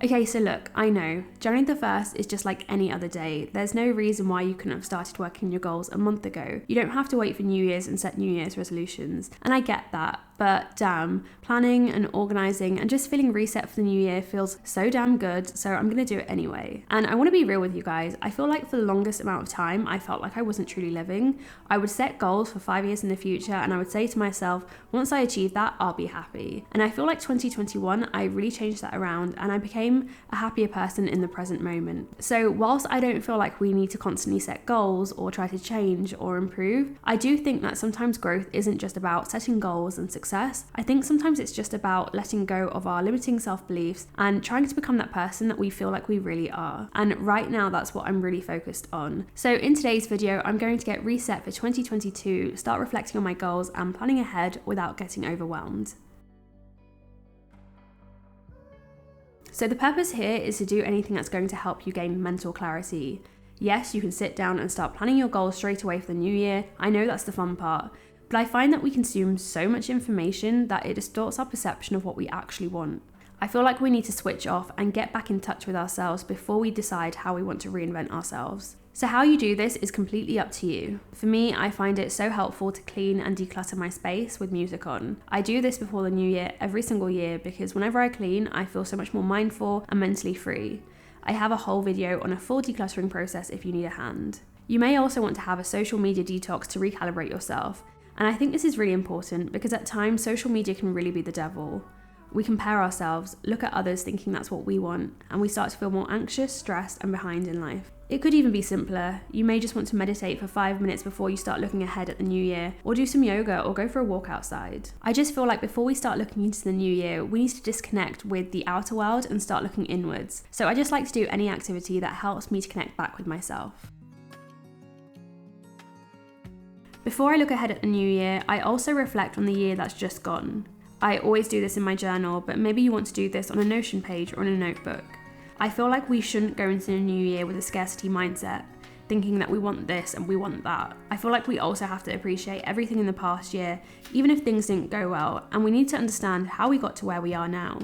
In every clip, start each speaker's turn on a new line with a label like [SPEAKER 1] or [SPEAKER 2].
[SPEAKER 1] Okay, so look, I know, January the 1st is just like any other day. There's no reason why you couldn't have started working on your goals a month ago. You don't have to wait for New Year's and set New Year's resolutions. And I get that, but damn, planning and organising and just feeling reset for the new year feels so damn good, so I'm gonna do it anyway. And I wanna be real with you guys, I feel like for the longest amount of time, I felt like I wasn't truly living. I would set goals for 5 years in the future and I would say to myself, once I achieve that, I'll be happy. And I feel like 2021, I really changed that around and I became a happier person in the present moment. So whilst I don't feel like we need to constantly set goals or try to change or improve, I do think that sometimes growth isn't just about setting goals and success. I think sometimes it's just about letting go of our limiting self-beliefs and trying to become that person that we feel like we really are. And right now, that's what I'm really focused on. So in today's video, I'm going to get reset for 2022, start reflecting on my goals and planning ahead without getting overwhelmed. So the purpose here is to do anything that's going to help you gain mental clarity. Yes, you can sit down and start planning your goals straight away for the new year. I know that's the fun part. But I find that we consume so much information that it distorts our perception of what we actually want. I feel like we need to switch off and get back in touch with ourselves before we decide how we want to reinvent ourselves. So how you do this is completely up to you. For me, I find it so helpful to clean and declutter my space with music on. I do this before the new year every single year because whenever I clean, I feel so much more mindful and mentally free. I have a whole video on a full decluttering process if you need a hand. You may also want to have a social media detox to recalibrate yourself. And I think this is really important because at times social media can really be the devil. We compare ourselves, look at others thinking that's what we want, and we start to feel more anxious, stressed, and behind in life. It could even be simpler. You may just want to meditate for 5 minutes before you start looking ahead at the new year, or do some yoga or go for a walk outside. I just feel like before we start looking into the new year, we need to disconnect with the outer world and start looking inwards. So I just like to do any activity that helps me to connect back with myself. Before I look ahead at the new year, I also reflect on the year that's just gone. I always do this in my journal, but maybe you want to do this on a Notion page or in a notebook. I feel like we shouldn't go into the new year with a scarcity mindset, thinking that we want this and we want that. I feel like we also have to appreciate everything in the past year, even if things didn't go well, and we need to understand how we got to where we are now.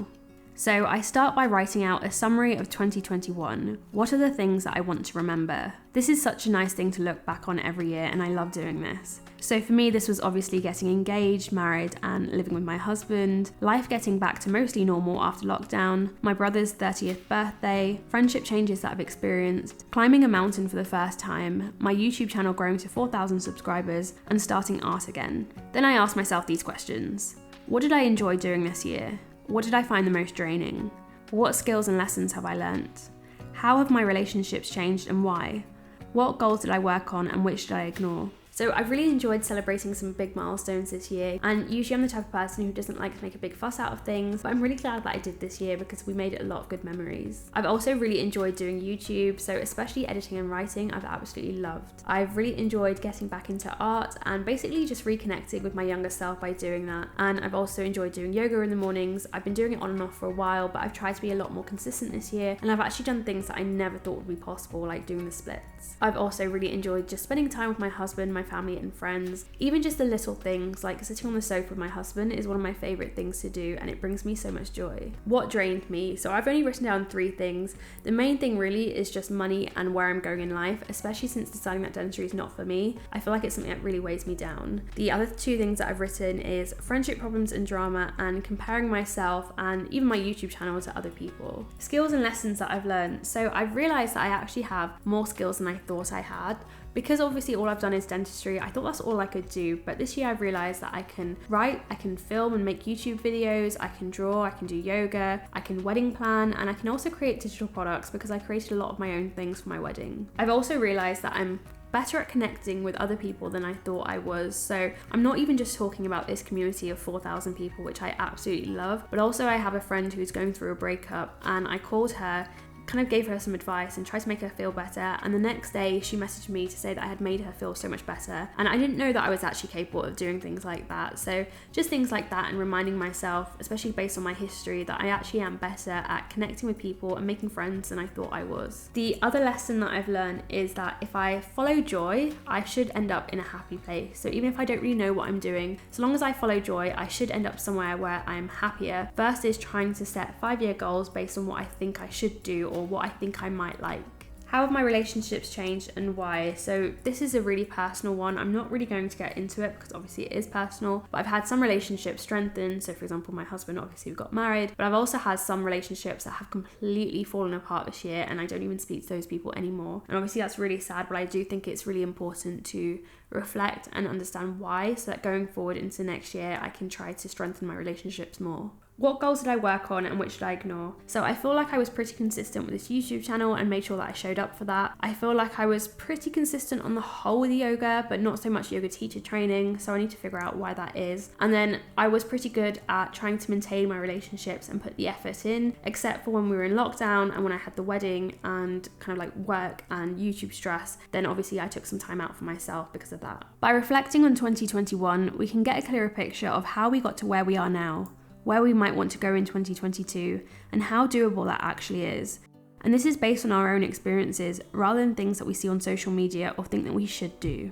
[SPEAKER 1] So I start by writing out a summary of 2021. What are the things that I want to remember? This is such a nice thing to look back on every year and I love doing this. So for me, this was obviously getting engaged, married and living with my husband, life getting back to mostly normal after lockdown, my brother's 30th birthday, friendship changes that I've experienced, climbing a mountain for the first time, my YouTube channel growing to 4,000 subscribers and starting art again. Then I asked myself these questions. What did I enjoy doing this year? What did I find the most draining? What skills and lessons have I learnt? How have my relationships changed and why? What goals did I work on and which did I ignore? So I've really enjoyed celebrating some big milestones this year, and usually I'm the type of person who doesn't like to make a big fuss out of things, but I'm really glad that I did this year because we made it a lot of good memories. I've also really enjoyed doing YouTube, so especially editing and writing I've absolutely loved. I've really enjoyed getting back into art and basically just reconnecting with my younger self by doing that, and I've also enjoyed doing yoga in the mornings. I've been doing it on and off for a while, but I've tried to be a lot more consistent this year, and I've actually done things that I never thought would be possible, like doing the splits. I've also really enjoyed just spending time with my husband, my family and friends. Even just the little things like sitting on the sofa with my husband is one of my favourite things to do, and it brings me so much joy. What drained me? So I've only written down 3 things. The main thing really is just money and where I'm going in life, especially since deciding that dentistry is not for me. I feel like it's something that really weighs me down. The other 2 things that I've written is friendship problems and drama and comparing myself and even my YouTube channel to other people. Skills and lessons that I've learned. So I've realised that I actually have more skills than I thought I had. Because obviously all I've done is dentistry, I thought that's all I could do, but this year I've realised that I can write, I can film and make YouTube videos, I can draw, I can do yoga, I can wedding plan, and I can also create digital products because I created a lot of my own things for my wedding. I've also realised that I'm better at connecting with other people than I thought I was. So I'm not even just talking about this community of 4,000 people, which I absolutely love, but also I have a friend who's going through a breakup and I called her kind of gave her some advice and tried to make her feel better, and the next day she messaged me to say that I had made her feel so much better, and I didn't know that I was actually capable of doing things like that. So just things like that, and reminding myself, especially based on my history, that I actually am better at connecting with people and making friends than I thought I was. The other lesson that I've learned is that if I follow joy, I should end up in a happy place. So even if I don't really know what I'm doing, so long as I follow joy, I should end up somewhere where I'm happier, versus trying to set 5-year goals based on what I think I should do or what I think I might like. How have my relationships changed and why? So this is a really personal one. I'm not really going to get into it because obviously it is personal, but I've had some relationships strengthen. So for example, my husband, obviously we got married, but I've also had some relationships that have completely fallen apart this year, and I don't even speak to those people anymore. And obviously that's really sad, but I do think it's really important to reflect and understand why, so that going forward into next year, I can try to strengthen my relationships more. What goals did I work on and which did I ignore? So I feel like I was pretty consistent with this YouTube channel and made sure that I showed up for that. I feel like I was pretty consistent on the whole with the yoga, but not so much yoga teacher training, so I need to figure out why that is. And then I was pretty good at trying to maintain my relationships and put the effort in, except for when we were in lockdown and when I had the wedding and kind of like work and YouTube stress, then obviously I took some time out for myself because of that. By reflecting on 2021, we can get a clearer picture of how we got to where we are now, where we might want to go in 2022, and how doable that actually is. And this is based on our own experiences rather than things that we see on social media or think that we should do.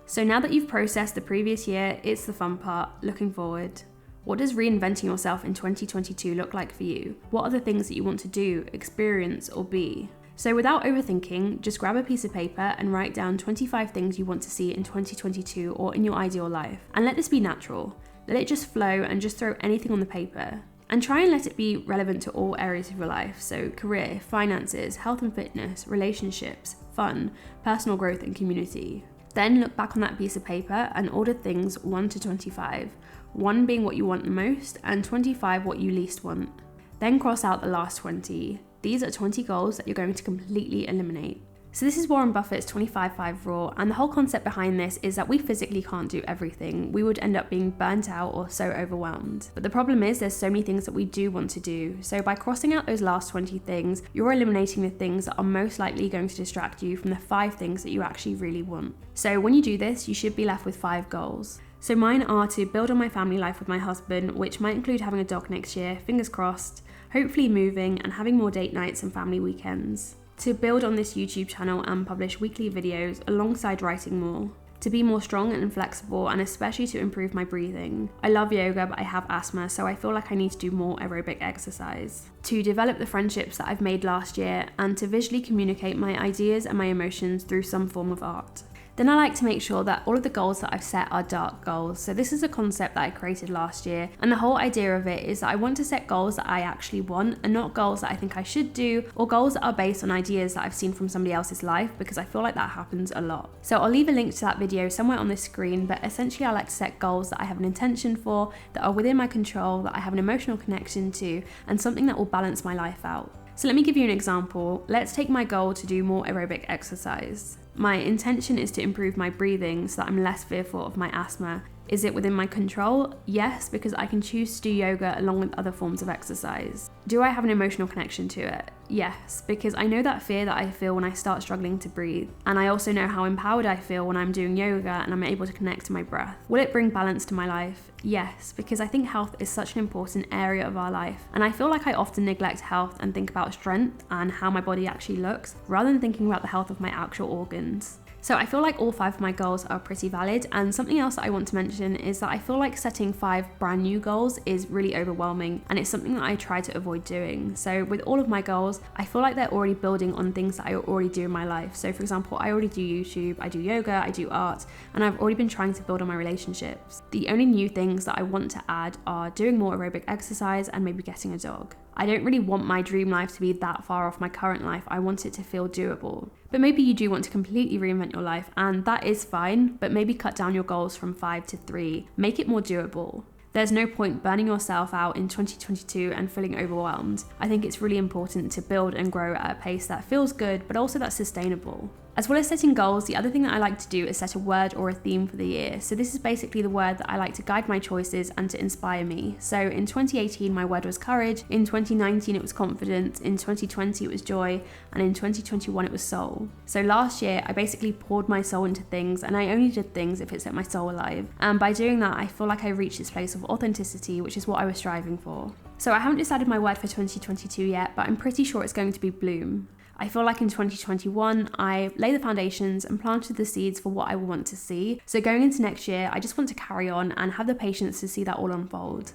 [SPEAKER 1] So now that you've processed the previous year, it's the fun part, looking forward. What does reinventing yourself in 2022 look like for you? What are the things that you want to do, experience, or be? So without overthinking, just grab a piece of paper and write down 25 things you want to see in 2022 or in your ideal life. And let this be natural. Let it just flow and just throw anything on the paper. And try and let it be relevant to all areas of your life. So career, finances, health and fitness, relationships, fun, personal growth and community. Then look back on that piece of paper and order things 1 to 25. 1 being what you want the most and 25 what you least want. Then cross out the last 20. These are 20 goals that you're going to completely eliminate. So this is Warren Buffett's 25-5 rule, and the whole concept behind this is that we physically can't do everything. We would end up being burnt out or so overwhelmed. But the problem is there's so many things that we do want to do. So by crossing out those last 20 things, you're eliminating the things that are most likely going to distract you from the 5 things that you actually really want. So when you do this, you should be left with 5 goals. So mine are to build on my family life with my husband, which might include having a dog next year, fingers crossed, hopefully moving and having more date nights and family weekends. To build on this YouTube channel and publish weekly videos alongside writing more. To be more strong and flexible, and especially to improve my breathing. I love yoga, but I have asthma, so I feel like I need to do more aerobic exercise. To develop the friendships that I've made last year, and to visually communicate my ideas and my emotions through some form of art. Then I like to make sure that all of the goals that I've set are dark goals. So this is a concept that I created last year, and the whole idea of it is that I want to set goals that I actually want and not goals that I think I should do or goals that are based on ideas that I've seen from somebody else's life, because I feel like that happens a lot. So I'll leave a link to that video somewhere on the screen, but essentially I like to set goals that I have an intention for, that are within my control, that I have an emotional connection to, and something that will balance my life out. So let me give you an example. Let's take my goal to do more aerobic exercise. My intention is to improve my breathing so that I'm less fearful of my asthma. Is it within my control? Yes, because I can choose to do yoga along with other forms of exercise. Do I have an emotional connection to it? Yes, because I know that fear that I feel when I start struggling to breathe. And I also know how empowered I feel when I'm doing yoga and I'm able to connect to my breath. Will it bring balance to my life? Yes, because I think health is such an important area of our life. And I feel like I often neglect health and think about strength and how my body actually looks, rather than thinking about the health of my actual organs. So I feel like all 5 of my goals are pretty valid, and something else that I want to mention is that I feel like setting 5 brand new goals is really overwhelming, and it's something that I try to avoid doing. So with all of my goals, I feel like they're already building on things that I already do in my life. So for example, I already do YouTube, I do yoga, I do art, and I've already been trying to build on my relationships. The only new things that I want to add are doing more aerobic exercise and maybe getting a dog. I don't really want my dream life to be that far off my current life. I want it to feel doable. But maybe you do want to completely reinvent your life, and that is fine, but maybe cut down your goals from 5 to 3. Make it more doable. There's no point burning yourself out in 2022 and feeling overwhelmed. I think it's really important to build and grow at a pace that feels good, but also that's sustainable. As well as setting goals, the other thing that I like to do is set a word or a theme for the year. So this is basically the word that I like to guide my choices and to inspire me. So in 2018, my word was courage. In 2019, it was confidence. In 2020, it was joy. And in 2021, it was soul. So last year, I basically poured my soul into things, and I only did things if it set my soul alive. And by doing that, I feel like I reached this place of authenticity, which is what I was striving for. So I haven't decided my word for 2022 yet, but I'm pretty sure it's going to be bloom. I feel like in 2021, I laid the foundations and planted the seeds for what I want to see. So going into next year, I just want to carry on and have the patience to see that all unfold.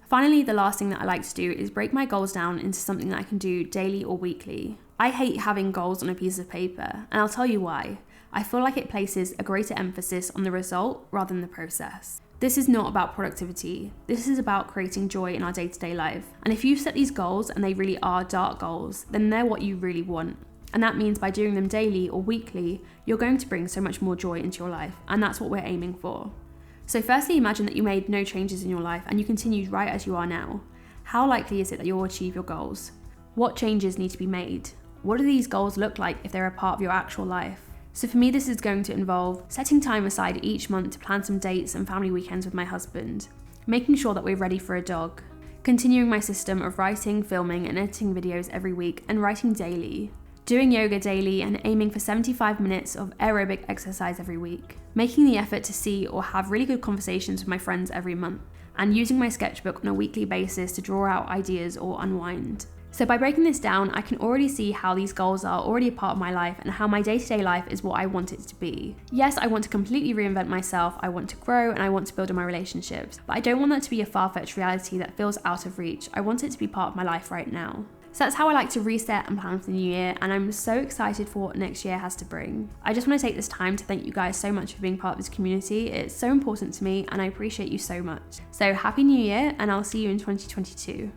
[SPEAKER 1] Finally, the last thing that I like to do is break my goals down into something that I can do daily or weekly. I hate having goals on a piece of paper, and I'll tell you why. I feel like it places a greater emphasis on the result rather than the process. This is not about productivity. This is about creating joy in our day-to-day life. And if you set these goals and they really are dark goals, then they're what you really want. And that means by doing them daily or weekly, you're going to bring so much more joy into your life. And that's what we're aiming for. So firstly, imagine that you made no changes in your life and you continued right as you are now. How likely is it that you'll achieve your goals? What changes need to be made? What do these goals look like if they're a part of your actual life? So for me, this is going to involve setting time aside each month to plan some dates and family weekends with my husband, making sure that we're ready for a dog, continuing my system of writing, filming and editing videos every week and writing daily, doing yoga daily and aiming for 75 minutes of aerobic exercise every week, making the effort to see or have really good conversations with my friends every month, and using my sketchbook on a weekly basis to draw out ideas or unwind. So by breaking this down, I can already see how these goals are already a part of my life and how my day-to-day life is what I want it to be. Yes, I want to completely reinvent myself, I want to grow and I want to build on my relationships, but I don't want that to be a far-fetched reality that feels out of reach. I want it to be part of my life right now. So that's how I like to reset and plan for the new year, and I'm so excited for what next year has to bring. I just want to take this time to thank you guys so much for being part of this community. It's so important to me and I appreciate you so much. So happy new year, and I'll see you in 2022.